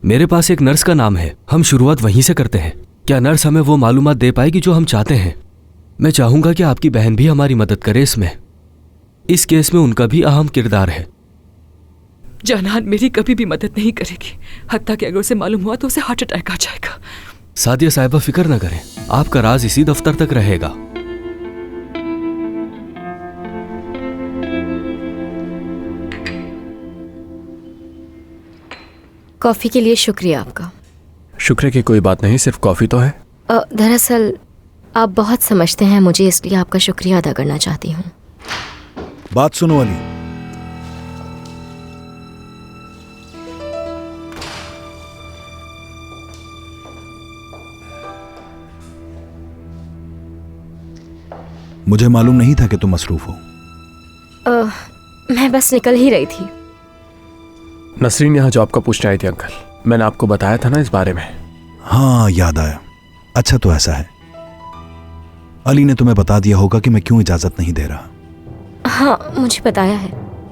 मेरे पास एक नर्स का नाम है, हम शुरुआत वहीं से करते हैं। क्या नर्स हमें वो मालूमात दे पाएगी जो हम चाहते हैं? मैं चाहूंगा कि आपकी बहन भी हमारी मदद करे इसमें। इस केस में उनका भी अहम किरदार है। जनान मेरी कभी भी मदद नहीं करेगी, हत्ता कि अगर उसे मालूम हुआ तो उसे हार्ट अटैक आ जाएगा। सादिया साहिबा, फिक्र न करें, आपका राज इसी दफ्तर तक रहेगा। कॉफ़ी के लिए शुक्रिया आपका। शुक्र की कोई बात नहीं, सिर्फ कॉफ़ी तो है। दरअसल आप बहुत समझते हैं मुझे, इसलिए आपका शुक्रिया अदा करना चाहती हूँ। बात सुनो अली, मुझे मालूम नहीं था कि तुम मसरूफ हो। मैं बस निकल ही रही थी। नसरीन यहाँ जॉब का पूछने आई थी अंकल, मैंने आपको बताया था ना इस बारे में। हाँ, याद आया। अच्छा तो ऐसा है, अली ने तुम्हें बता दिया होगा कि मैं क्यों इजाजत नहीं दे रहा। हाँ, मुझे बताया है।